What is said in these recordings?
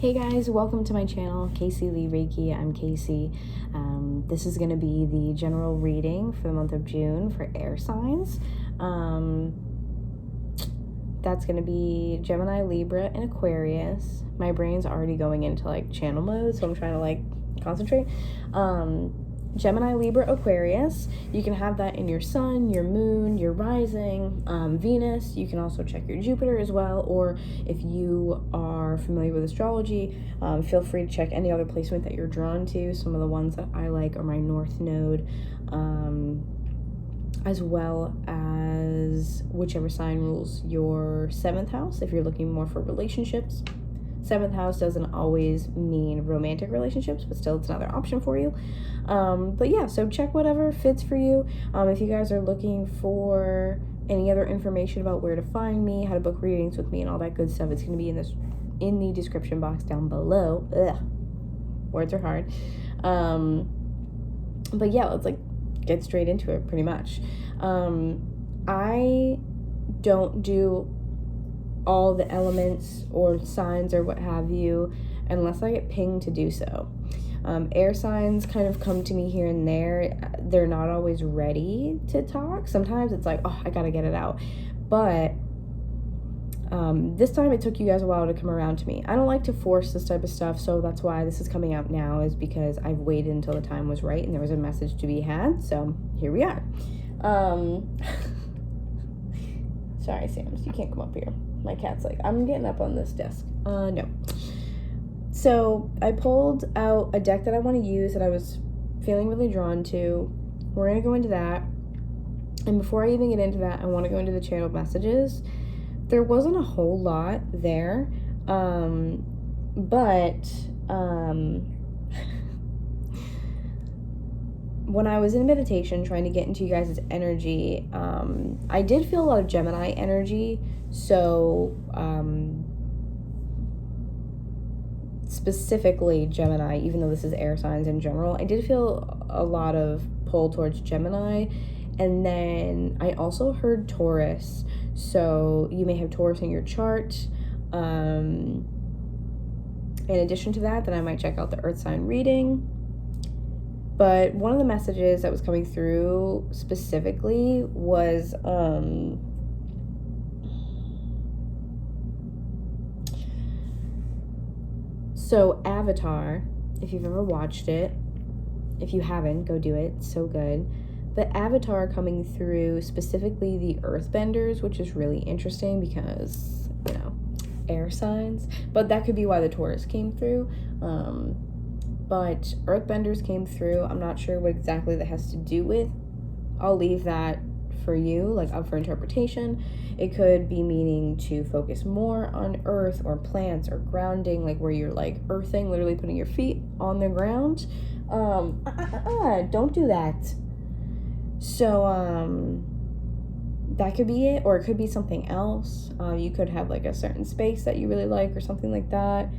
Hey guys, welcome to my channel, caseyleighreiki. I'm Casey. This is going to be the general reading for the month of June for air signs. That's going to be Gemini, Libra, and Aquarius. My brain's already going into like channel mode, so I'm trying to like concentrate. Gemini, Libra, Aquarius. You can have that in your sun, your moon, your rising, Venus. You can also check your Jupiter as well, or if you are familiar with astrology, feel free to check any other placement that you're drawn to. Some of the ones that I like are my North Node, as well as whichever sign rules your 7th house if you're looking more for relationships. 7th house doesn't always mean romantic relationships, but still it's another option for you. But yeah, so check whatever fits for you. If you guys are looking for any other information about where to find me, how to book readings with me, and all that good stuff, it's going to be in the description box down below. Words are hard. But yeah, let's like get straight into it pretty much. I don't do all the elements or signs or what have you unless I get pinged to do so. Air signs kind of come to me here and there. They're not always ready to talk. Sometimes it's like, oh, I gotta get it out. But this time it took you guys a while to come around to me. I don't like to force this type of stuff, so that's why this is coming out now, is because I've waited until the time was right and there was a message to be had. So here we are. Sorry, Sams, you can't come up here. My cat's like, I'm getting up on this desk. No. So I pulled out a deck that I want to use that I was feeling really drawn to. We're going to go into that. And before I even get into that, I want to go into the channeled messages. There wasn't a whole lot there. When I was in meditation trying to get into you guys' energy, I did feel a lot of Gemini energy. So, specifically Gemini, even though this is air signs in general, I did feel a lot of pull towards Gemini. And then I also heard Taurus. So you may have Taurus in your chart. In addition to that, then I might check out the earth sign reading. But one of the messages that was coming through specifically was so Avatar, if you've ever watched it, if you haven't, go do it, it's so good. But Avatar coming through, specifically the earthbenders, which is really interesting because, you know, air signs. But that could be why the Taurus came through. But earthbenders came through. I'm not sure what exactly that has to do with. I'll leave that for you, like up for interpretation. It could be meaning to focus more on earth or plants or grounding, like where you're like earthing, literally putting your feet on the ground. Don't do that. So that could be it, or it could be something else. You could have like a certain space that you really like or something like that.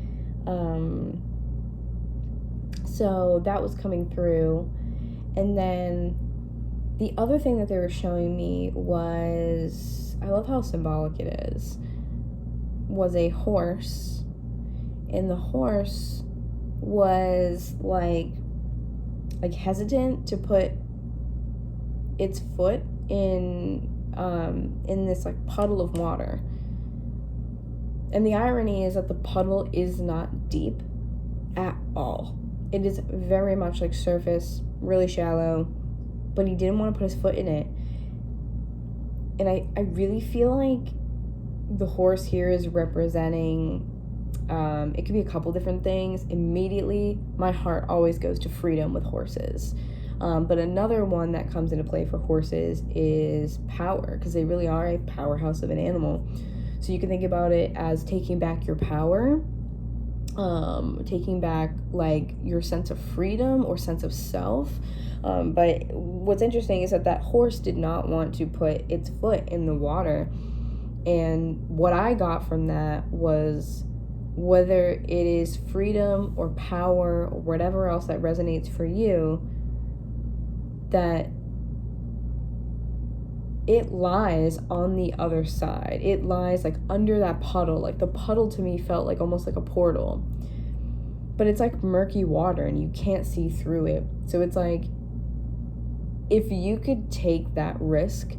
So that was coming through. And then the other thing that they were showing me was, I love how symbolic it is, was a horse. And the horse was like hesitant to put its foot in this like puddle of water. And the irony is that the puddle is not deep at all. It is very much like surface, really shallow, but he didn't want to put his foot in it. And I really feel like the horse here is representing, it could be a couple different things. Immediately, my heart always goes to freedom with horses. But another one that comes into play for horses is power, because they really are a powerhouse of an animal. So you can think about it as taking back your power, taking back like your sense of freedom or sense of self. But what's interesting is that horse did not want to put its foot in the water. And what I got from that was, whether it is freedom or power or whatever else that resonates for you, that it lies on the other side. It lies like under that puddle. Like the puddle to me felt like almost like a portal. But it's like murky water and you can't see through it. So it's like, if you could take that risk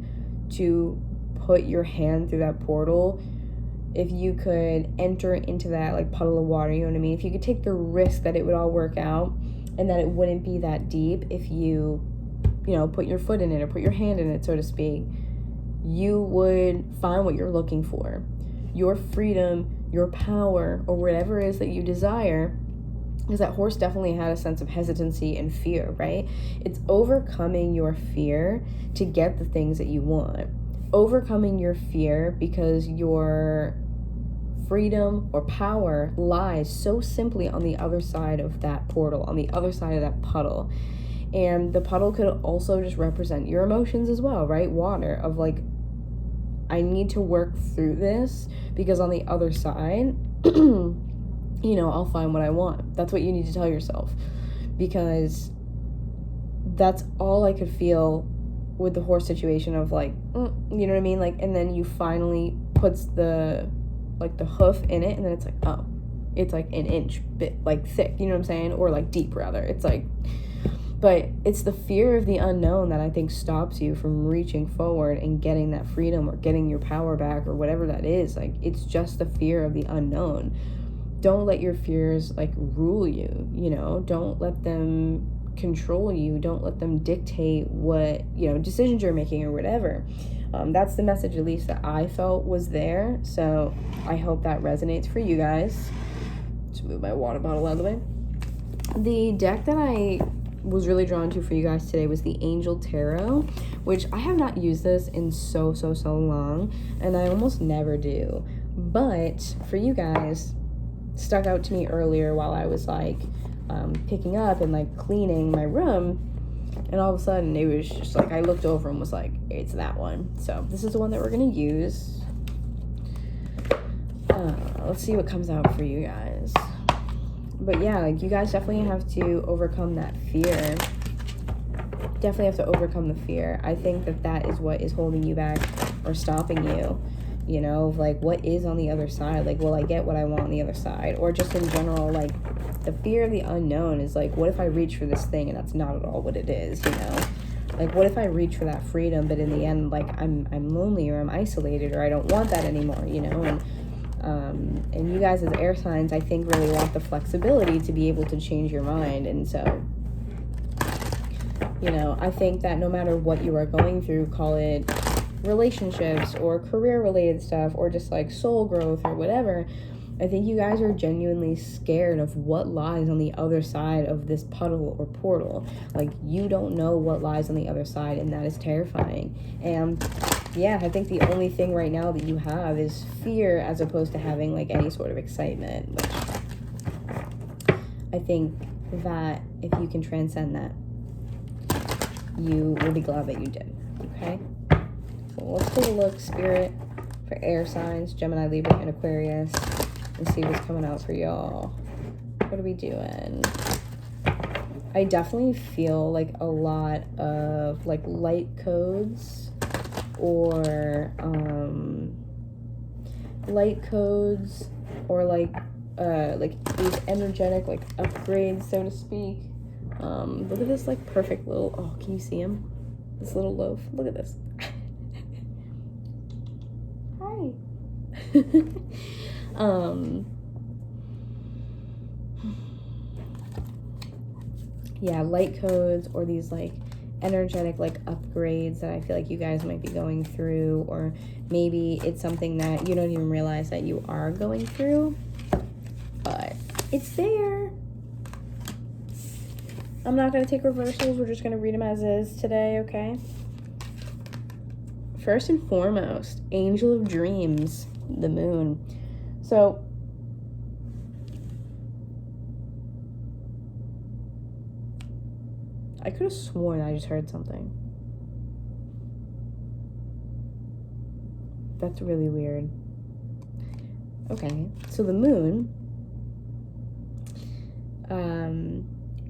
to put your hand through that portal, if you could enter into that like puddle of water, you know what I mean? If you could take the risk that it would all work out and that it wouldn't be that deep, if you put your foot in it or put your hand in it, so to speak, you would find what you're looking for. Your freedom, your power, or whatever it is that you desire. Because that horse definitely had a sense of hesitancy and fear, right? It's overcoming your fear to get the things that you want. Overcoming your fear because your freedom or power lies so simply on the other side of that portal, on the other side of that puddle. And the puddle could also just represent your emotions as well, right? Water, of like, I need to work through this because on the other side, I'll find what I want. That's what you need to tell yourself, because that's all I could feel with the horse situation of like, you know what I mean? Like, and then you finally puts the hoof in it, and then it's like, oh, it's like an inch bit like thick, you know what I'm saying? Or like deep rather. It's like, but it's the fear of the unknown that I think stops you from reaching forward and getting that freedom or getting your power back or whatever that is. Like, it's just the fear of the unknown. Don't let your fears like rule you, don't let them control you. Don't let them dictate what, decisions you're making or whatever. That's the message, at least, that I felt was there. So I hope that resonates for you guys. Just move my water bottle out of the way. The deck that I was really drawn to for you guys today was the Angel Tarot, which I have not used this in so long, and I almost never do. But for you guys, stuck out to me earlier while I was like picking up and like cleaning my room, and all of a sudden it was just like I looked over and was like, it's that one. So this is the one that we're gonna use. Let's see what comes out for you guys. But yeah, like, you guys definitely have to overcome that fear. Definitely have to overcome the fear. I think that is what is holding you back or stopping you. Like, what is on the other side? Like, will I get what I want on the other side? Or just in general, like, the fear of the unknown is like, what if I reach for this thing and that's not at all what it is, Like, what if I reach for that freedom, but in the end, like, I'm lonely, or I'm isolated, or I don't want that anymore, And you guys as air signs, I think, really want the flexibility to be able to change your mind. And so, I think that no matter what you are going through, call it relationships or career related stuff or just like soul growth or whatever, I think you guys are genuinely scared of what lies on the other side of this puddle or portal. Like, you don't know what lies on the other side, and that is terrifying. And yeah, I think the only thing right now that you have is fear, as opposed to having like any sort of excitement, which I think that if you can transcend that, you will be glad that you did. Okay, so let's take a look, Spirit, for air signs, Gemini, Libra, and Aquarius, and see what's coming out for y'all. What are we doing? I definitely feel like a lot of like light codes, or these energetic like upgrades, so to speak. Look at this like perfect little, oh, can you see him? This little loaf. Look at this. Hi. Yeah, light codes, or these like energetic like upgrades that I feel like you guys might be going through, or maybe it's something that you don't even realize that you are going through, but it's there. I'm not going to take reversals. We're just going to read them as is today, okay? First and foremost, Angel of Dreams, the moon. So I could have sworn I just heard something. That's really weird. Okay, so the moon,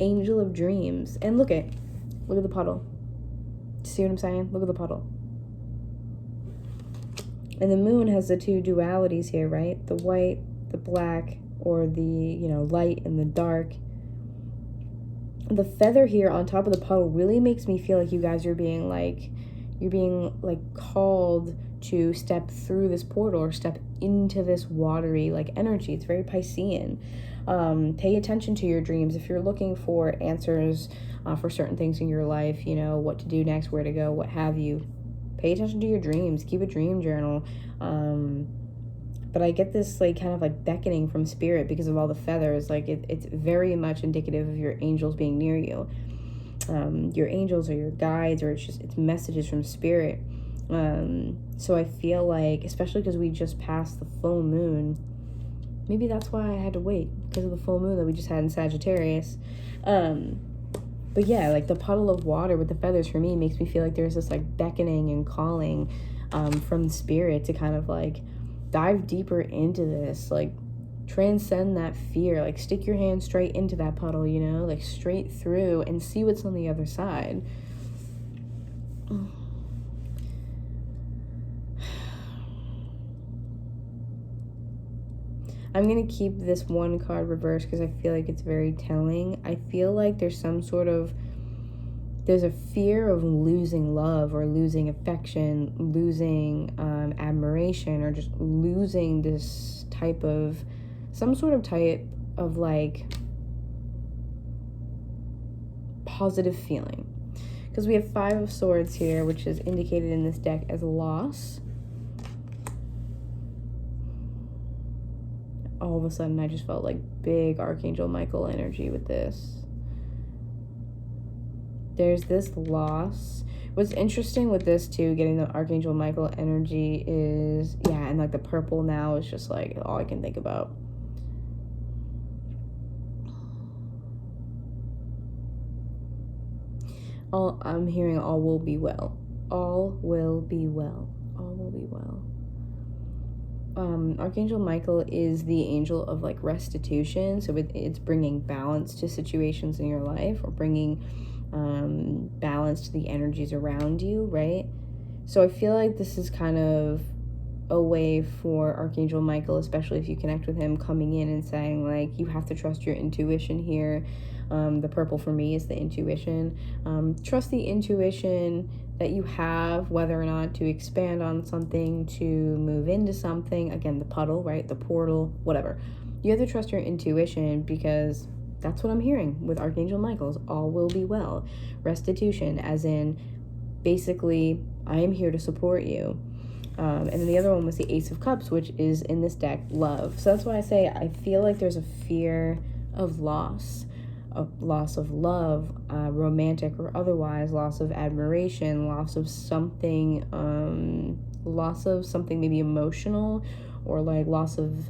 Angel of Dreams, and look at the puddle. See what I'm saying? Look at the puddle. And the moon has the two dualities here, right? The white, the black, or the, you know, light and the dark. The feather here on top of the puddle really makes me feel like you guys are being like, you're being like called to step through this portal or step into this watery like energy. It's very Piscean. Pay attention to your dreams. If you're looking for answers for certain things in your life, you know, what to do next, where to go, what have you, pay attention to your dreams. Keep a dream journal. But I get this like kind of like beckoning from spirit because of all the feathers. Like it's very much indicative of your angels being near you. Your angels or your guides, or it's messages from spirit. So I feel like, especially because we just passed the full moon, maybe that's why I had to wait, because of the full moon that we just had in Sagittarius. But yeah, like the puddle of water with the feathers for me makes me feel like there's this like beckoning and calling from the spirit to kind of like dive deeper into this, like transcend that fear, like stick your hand straight into that puddle, you know, like straight through and see what's on the other side. I'm going to keep this one card reversed because I feel like it's very telling. I feel like there's a fear of losing love or losing affection, losing admiration, or just losing this some sort of type of like positive feeling. Because we have 5 of Swords here, which is indicated in this deck as loss. All of a sudden I just felt like big Archangel Michael energy with this. There's this loss. What's interesting with this too, getting the Archangel Michael energy is, yeah, and like the purple now is just like all I can think about. I'm hearing all will be well. All will be well. All will be well. Archangel Michael is the angel of like restitution, so it's bringing balance to situations in your life, or bringing balance to the energies around you, right? So I feel like this is kind of a way for Archangel Michael, especially if you connect with him, coming in and saying like, you have to trust your intuition here. The purple for me is the intuition. Trust the intuition that you have, whether or not to expand on something, to move into something. Again, the puddle, right? The portal, whatever. You have to trust your intuition, because that's what I'm hearing with Archangel Michael's all will be well. Restitution, as in basically, I am here to support you. And then the other one was the Ace of Cups, which is in this deck, love. So that's why I say I feel like there's a fear of loss of love, romantic or otherwise, loss of admiration, loss of something maybe emotional, or like loss of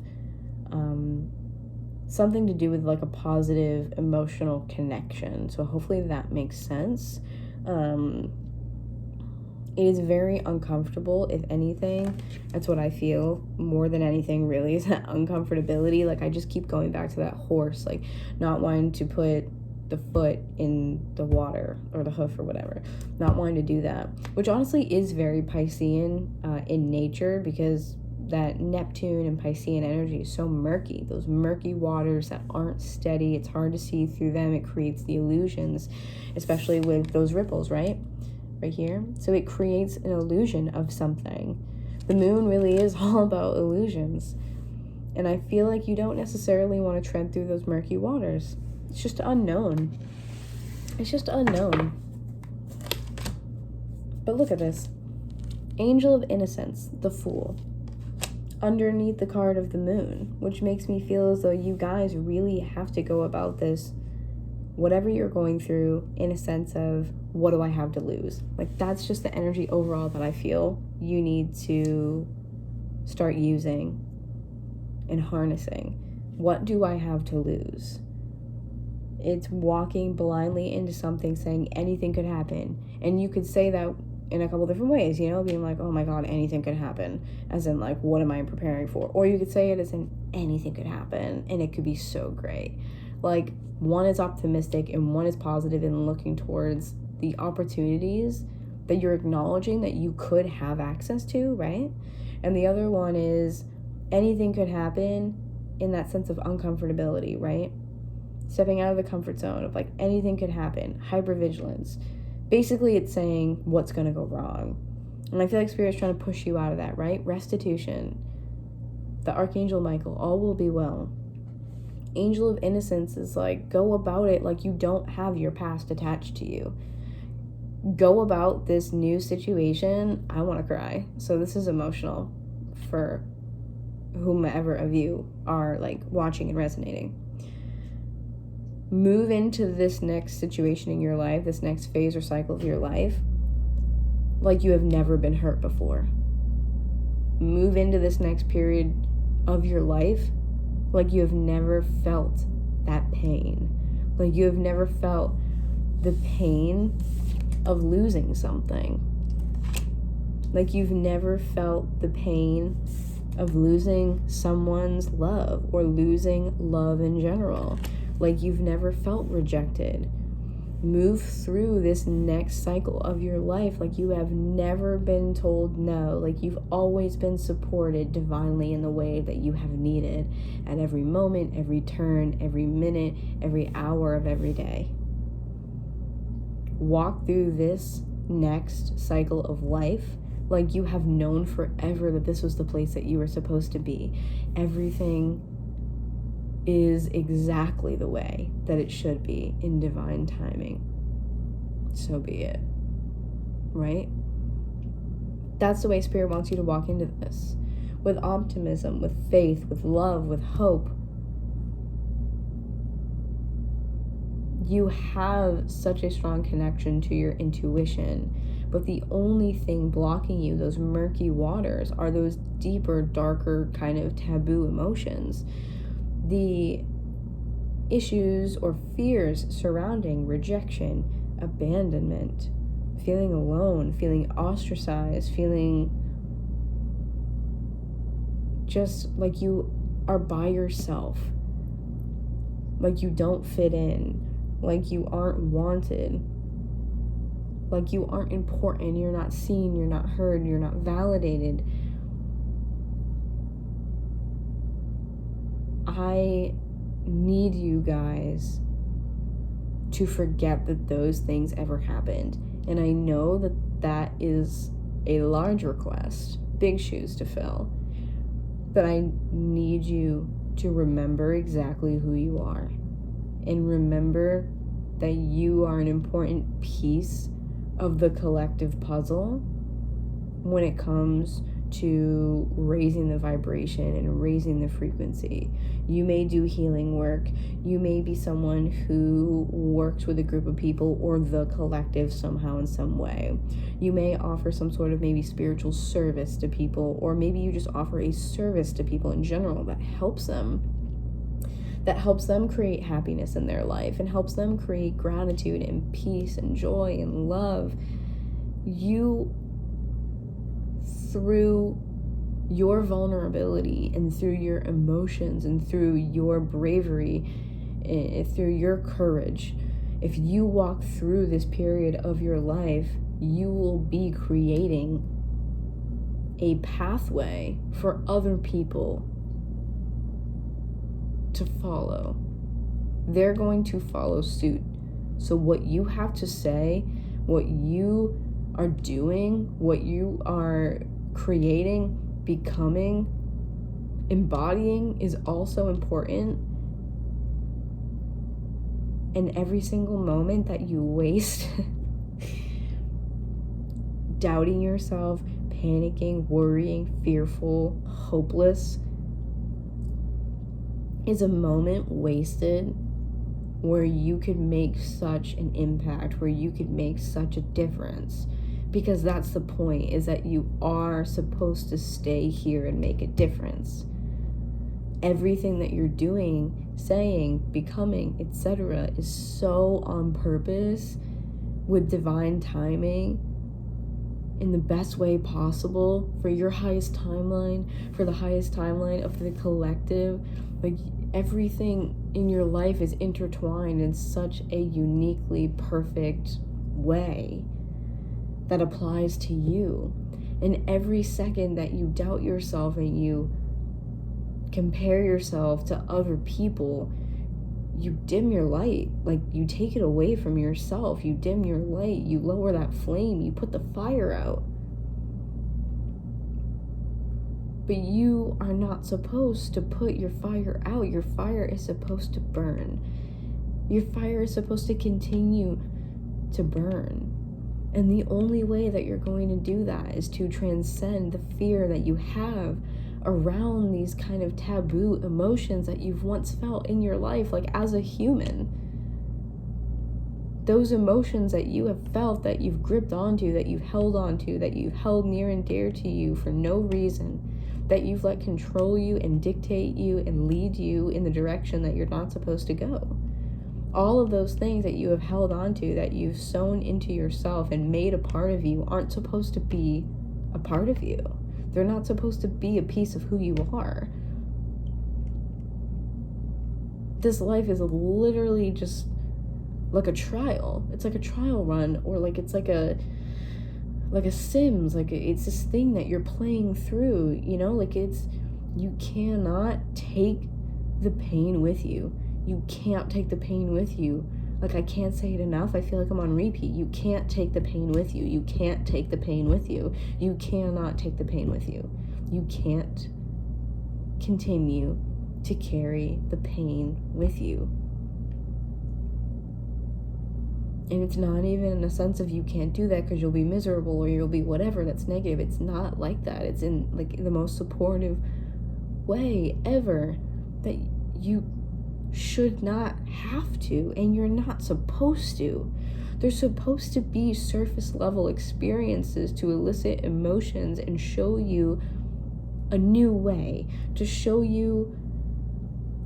something to do with like a positive emotional connection. So hopefully that makes sense. It is very uncomfortable, if anything. That's what I feel more than anything, really, is that uncomfortability. Like, I just keep going back to that horse, like not wanting to put the foot in the water, or the hoof or whatever, not wanting to do that, which honestly is very Piscean in nature, because that Neptune and Piscean energy is so murky. Those murky waters that aren't steady, it's hard to see through them. It creates the illusions, especially with those ripples, right here. So it creates an illusion of something. The moon really is all about illusions, and I feel like you don't necessarily want to tread through those murky waters. It's just unknown. It's just unknown. But look at this. Angel of Innocence, the Fool, underneath the card of the moon, which makes me feel as though you guys really have to go about this, whatever you're going through, in a sense of, what do I have to lose? Like, that's just the energy overall that I feel you need to start using and harnessing. What do I have to lose? It's walking blindly into something, saying anything could happen. And you could say that in a couple different ways, you know, being like, oh my God, anything could happen. As in, like, what am I preparing for? Or you could say it as in, anything could happen, and it could be so great. Like, one is optimistic and one is positive and looking towards the opportunities that you're acknowledging that you could have access to, right? And the other one is anything could happen, in that sense of uncomfortability, right? Stepping out of the comfort zone of like anything could happen, hypervigilance. Basically, it's saying what's going to go wrong. And I feel like Spirit's trying to push you out of that, right? Restitution. The Archangel Michael, all will be well. Angel of Innocence is like, go about it like you don't have your past attached to you. Go about this new situation. I want to cry. So this is emotional for whomever of you are like watching and resonating. Move into this next situation in your life, this next phase or cycle of your life, like you have never been hurt before. Move into this next period of your life like you have never felt that pain. Like you have never felt the pain of losing something. Like you've never felt the pain of losing someone's love or losing love in general. Like you've never felt rejected. Move through this next cycle of your life like you have never been told no, like you've always been supported divinely in the way that you have needed at every moment, every turn, every minute, every hour of every day. Walk through this next cycle of life like you have known forever that this was the place that you were supposed to be. Everything is exactly the way that it should be in divine timing. So be it. Right? That's the way Spirit wants you to walk into this. With optimism, with faith, with love, with hope. You have such a strong connection to your intuition, but the only thing blocking you, those murky waters, are those deeper, darker kind of taboo emotions. The issues or fears surrounding rejection, abandonment, feeling alone, feeling ostracized, feeling just like you are by yourself, like you don't fit in, like you aren't wanted, like you aren't important, you're not seen, you're not heard, you're not validated. I need you guys to forget that those things ever happened. And I know that that is a large request, big shoes to fill. But I need you to remember exactly who you are. And remember that you are an important piece of the collective puzzle when it comes to raising the vibration and raising the frequency. You may do healing work. You may be someone who works with a group of people or the collective somehow in some way. You may offer some sort of maybe spiritual service to people, or maybe you just offer a service to people in general that helps them create happiness in their life and helps them create gratitude and peace and joy and love. You, through your vulnerability and through your emotions and through your bravery, through your courage, if you walk through this period of your life, you will be creating a pathway for other people to follow. They're going to follow suit. So what you have to say, what you are doing, what you are creating, becoming, embodying is also important. And every single moment that you waste doubting yourself, panicking, worrying, fearful, hopeless, is a moment wasted where you could make such an impact, where you could make such a difference. Because that's the point, is that you are supposed to stay here and make a difference. Everything that you're doing, saying, becoming, etc. is so on purpose, with divine timing, in the best way possible, for your highest timeline, for the highest timeline of the collective. Like, everything in your life is intertwined in such a uniquely perfect way that applies to you. And every second that you doubt yourself and you compare yourself to other people, you dim your light. Like, you take it away from yourself. You dim your light. You lower that flame. You put the fire out. But you are not supposed to put your fire out. Your fire is supposed to burn. Your fire is supposed to continue to burn. And the only way that you're going to do that is to transcend the fear that you have around these kind of taboo emotions that you've once felt in your life, like as a human. Those emotions that you have felt, that you've gripped onto, that you've held onto, that you've held near and dear to you for no reason, that you've let control you and dictate you and lead you in the direction that you're not supposed to go. All of those things that you have held onto, that you've sewn into yourself and made a part of you, aren't supposed to be a part of you. They're not supposed to be a piece of who you are. This life is literally just like a trial. It's like a trial run, or like it's like a Sims. Like, it's this thing that you're playing through, you know? Like, you cannot take the pain with you. You can't take the pain with you. Like, I can't say it enough. I feel like I'm on repeat. You can't take the pain with you. You can't take the pain with you. You cannot take the pain with you. You can't continue to carry the pain with you. And it's not even in a sense of you can't do that because you'll be miserable or you'll be whatever. That's negative. It's not like that. It's in like the most supportive way ever, that you should not have to, and you're not supposed to. There's supposed to be surface level experiences to elicit emotions and show you a new way, to show you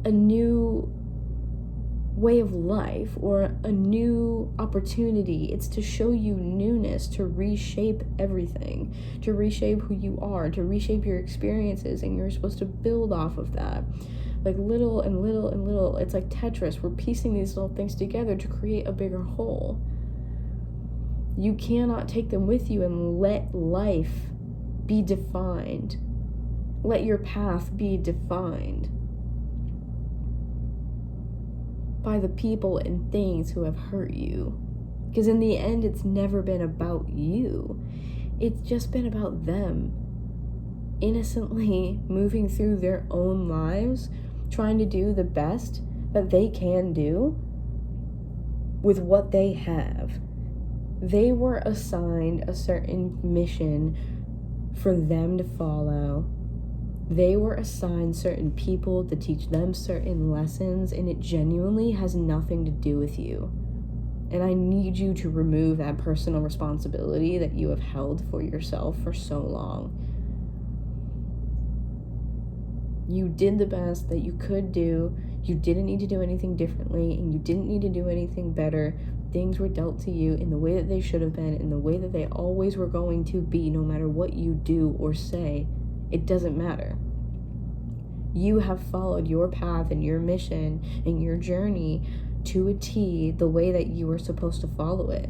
a new way of life or a new opportunity. It's to show you newness, to reshape everything, to reshape who you are, to reshape your experiences, and you're supposed to build off of that. Like little and little and little. It's like Tetris. We're piecing these little things together to create a bigger whole. You cannot take them with you and let life be defined. Let your path be defined by the people and things who have hurt you. Because in the end, it's never been about you. It's just been about them innocently moving through their own lives, trying to do the best that they can do with what they have. They were assigned a certain mission for them to follow. They were assigned certain people to teach them certain lessons, and it genuinely has nothing to do with you. And I need you to remove that personal responsibility that you have held for yourself for so long. You did the best that you could do. You didn't need to do anything differently, and you didn't need to do anything better. Things were dealt to you in the way that they should have been, in the way that they always were going to be, no matter what you do or say. It doesn't matter. You have followed your path and your mission and your journey to a T the way that you were supposed to follow it.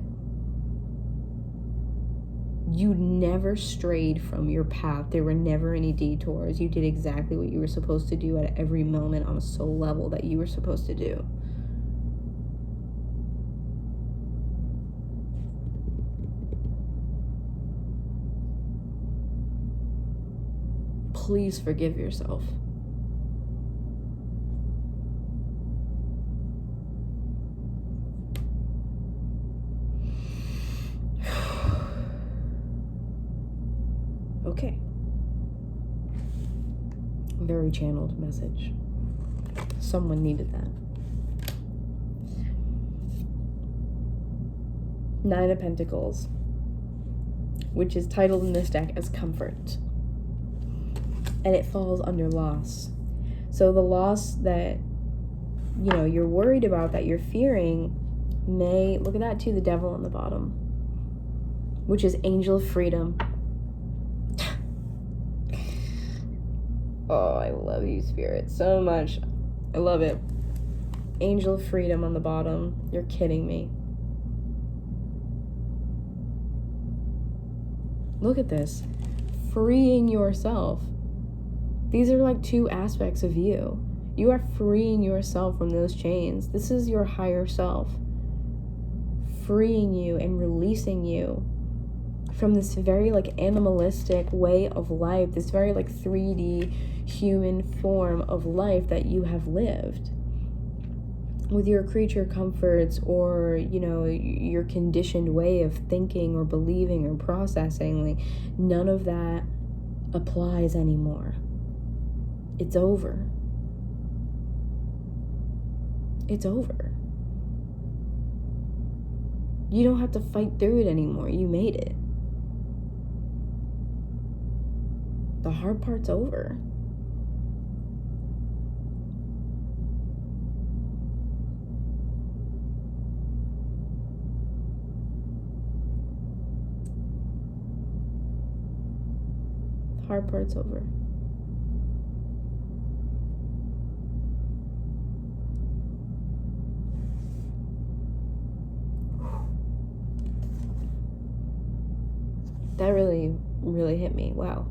You never strayed from your path. There were never any detours. You did exactly what you were supposed to do at every moment on a soul level that you were supposed to do. Please forgive yourself. Okay. Very channeled message. Someone needed that. 9 of Pentacles, which is titled in this deck as Comfort. And it falls under loss. So the loss that, you're worried about, that you're fearing, may, look at that too, the Devil on the bottom, which is Angel of Freedom. Oh, I love you, Spirit, so much. I love it. Angel of Freedom on the bottom. You're kidding me. Look at this. freeing yourself. These are like two aspects of you. You are freeing yourself from those chains. This is your higher self freeing you and releasing you from this very like animalistic way of life, this very like 3D human form of life that you have lived with your creature comforts, or your conditioned way of thinking or believing or processing. Like, none of that applies anymore. It's over. It's over. You don't have to fight through it anymore. You made it. The hard part's over. The hard part's over. That really, really hit me. Wow.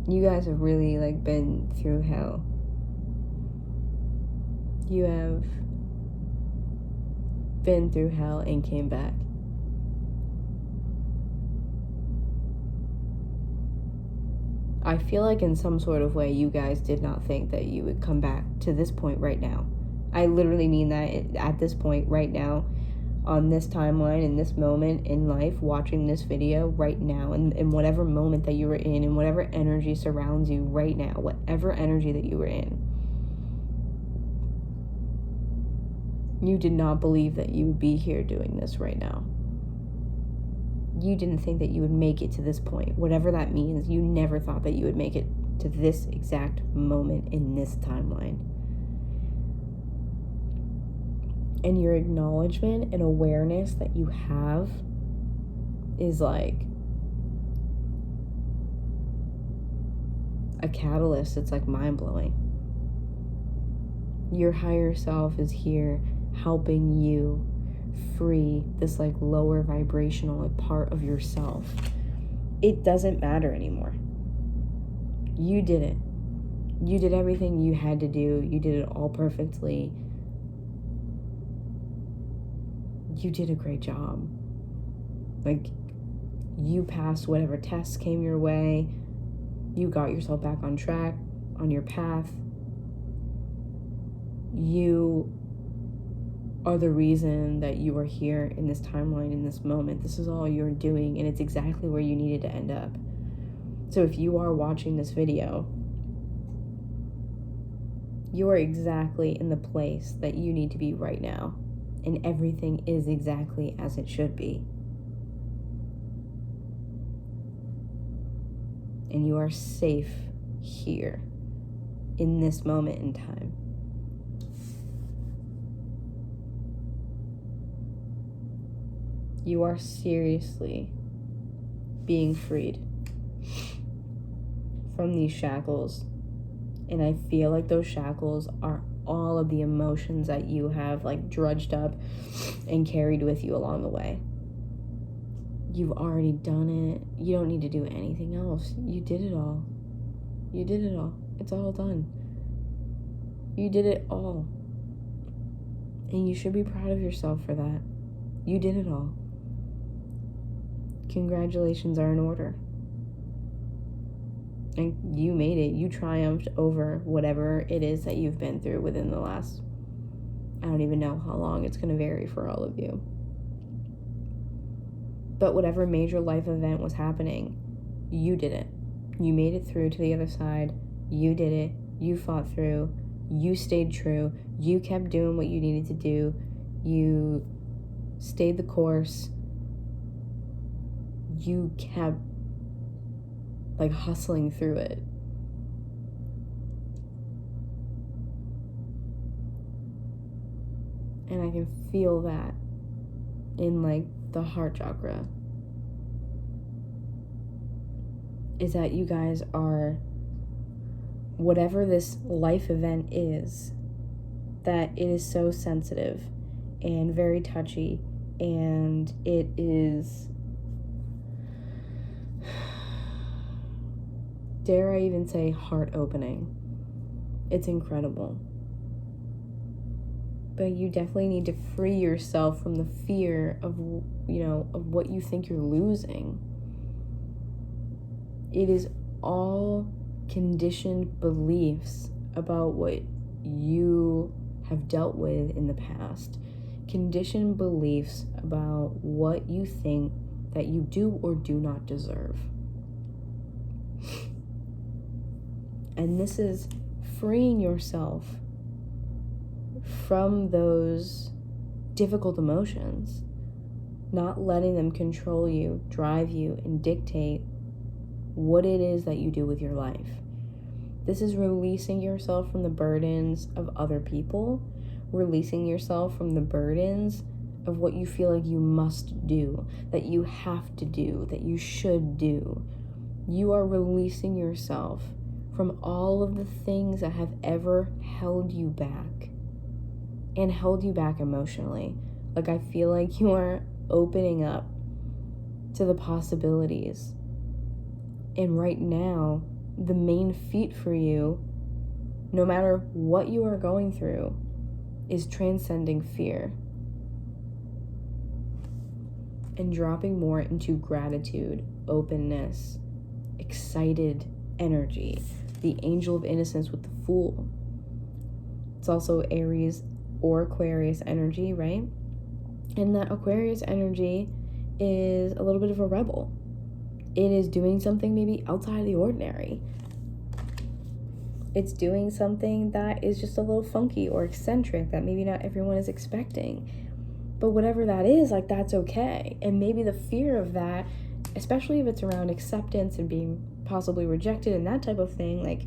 You guys have really like been through hell. You have been through hell and came back. I feel like in some sort of way you guys did not think that you would come back to this point right now. I literally mean that at this point right now, on this timeline, in this moment in life, watching this video right now, and in whatever moment that you were in, and whatever energy surrounds you right now, whatever energy that you were in, you did not believe that you would be here doing this right now. You didn't think that you would make it to this point, whatever that means. You never thought that you would make it to this exact moment in this timeline. And your acknowledgement and awareness that you have is like a catalyst. It's like mind-blowing. Your higher self is here helping you free this like lower vibrational like part of yourself. It doesn't matter anymore. You did it. You did everything you had to do. You did it all perfectly. You did a great job. Like, you passed whatever tests came your way. You got yourself back on track, on your path. You are the reason that you are here in this timeline, in this moment. This is all you're doing, and it's exactly where you needed to end up. So if you are watching this video, you are exactly in the place that you need to be right now. And everything is exactly as it should be. And you are safe here in this moment in time. You are seriously being freed from these shackles. And I feel like those shackles are all of the emotions that you have like drudged up and carried with you along the way. You've already done it. You don't need to do anything else. You did it all. You did it all. It's all done. You did it all. And you should be proud of yourself for that. You did it all. Congratulations are in order. And you made it. You triumphed over whatever it is that you've been through within the last, I don't even know how long. It's going to vary for all of you. But whatever major life event was happening, you did it. You made it through to the other side. You did it. You fought through. You stayed true. You kept doing what you needed to do. You stayed the course. You kept like hustling through it. And I can feel that in like the heart chakra. Is that you guys are, whatever this life event is, that it is so sensitive and very touchy, and it is, dare I even say, heart-opening. It's incredible. But you definitely need to free yourself from the fear of, of what you think you're losing. It is all conditioned beliefs about what you have dealt with in the past. Conditioned beliefs about what you think that you do or do not deserve. And this is freeing yourself from those difficult emotions, not letting them control you, drive you, and dictate what it is that you do with your life. This is releasing yourself from the burdens of other people, releasing yourself from the burdens of what you feel like you must do, that you have to do, that you should do. You are releasing yourself from all of the things that have ever held you back, and held you back emotionally. Like, I feel like you are opening up to the possibilities. And right now, the main feat for you, no matter what you are going through, is transcending fear and dropping more into gratitude, openness, excited energy, the angel of innocence with the Fool. It's also Aries or Aquarius energy, right? And that Aquarius energy is a little bit of a rebel. It is doing something maybe outside of the ordinary. It's doing something that is just a little funky or eccentric that maybe not everyone is expecting. But whatever that is, like, that's okay. And maybe the fear of that, especially if it's around acceptance and being possibly rejected and that type of thing, like,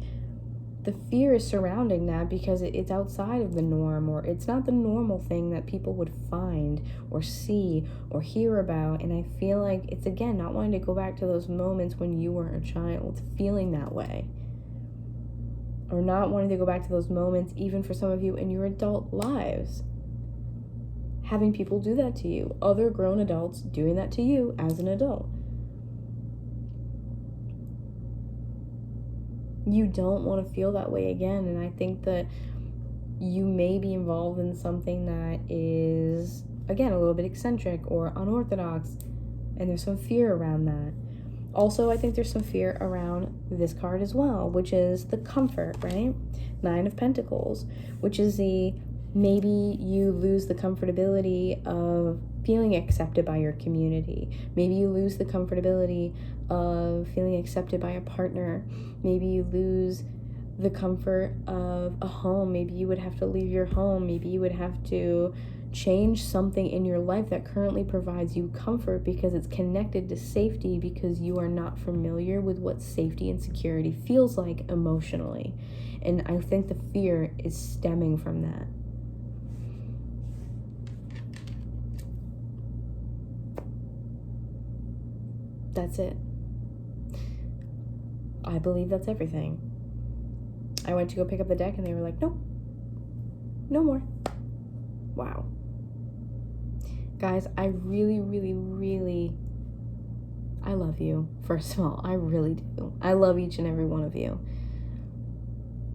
the fear is surrounding that because it's outside of the norm, or it's not the normal thing that people would find or see or hear about. And I feel like it's, again, not wanting to go back to those moments when you were a child feeling that way, or not wanting to go back to those moments, even for some of you in your adult lives, having people do that to you, other grown adults doing that to you as an adult. You don't want to feel that way again. And I think that you may be involved in something that is, again, a little bit eccentric or unorthodox, and there's some fear around that. Also, I think there's some fear around this card as well, which is the Comfort, right? 9 of Pentacles, which is the, maybe you lose the comfortability of feeling accepted by your community. Maybe you lose the comfortability of feeling accepted by a partner. Maybe you lose the comfort of a home. Maybe you would have to leave your home. Maybe you would have to change something in your life that currently provides you comfort because it's connected to safety, because you are not familiar with what safety and security feels like emotionally. And I think the fear is stemming from that. That's it. I believe that's everything. I went to go pick up the deck and they were like, nope, no more. Wow. Guys, I really, really, really, I love you. First of all, I really do. I love each and every one of you.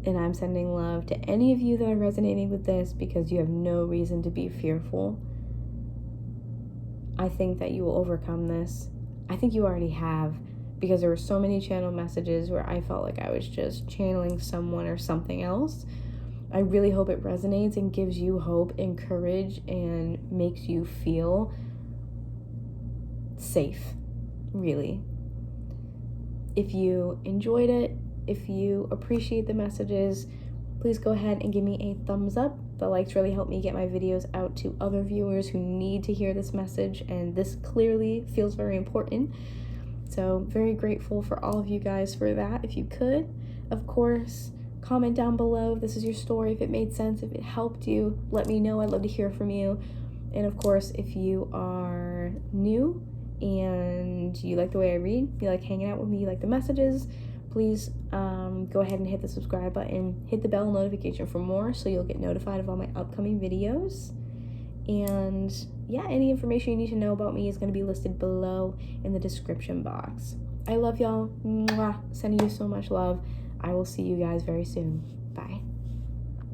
And I'm sending love to any of you that are resonating with this, because you have no reason to be fearful. I think that you will overcome this. I think you already have, because there were so many channel messages where I felt like I was just channeling someone or something else. I really hope it resonates and gives you hope and courage and makes you feel safe, really. If you enjoyed it, if you appreciate the messages, please go ahead and give me a thumbs up. The likes really help me get my videos out to other viewers who need to hear this message, and this clearly feels very important. So very grateful for all of you guys for that. If you could, of course, comment down below if this is your story, if it made sense, if it helped you, let me know. I'd love to hear from you. And of course, if you are new and you like the way I read, you like hanging out with me, you like the messages, please go ahead and hit the subscribe button, hit the bell notification for more so you'll get notified of all my upcoming videos. And yeah, any information you need to know about me is going to be listed below in the description box. I love y'all. Mwah. Sending you so much love. I will see you guys very soon. Bye.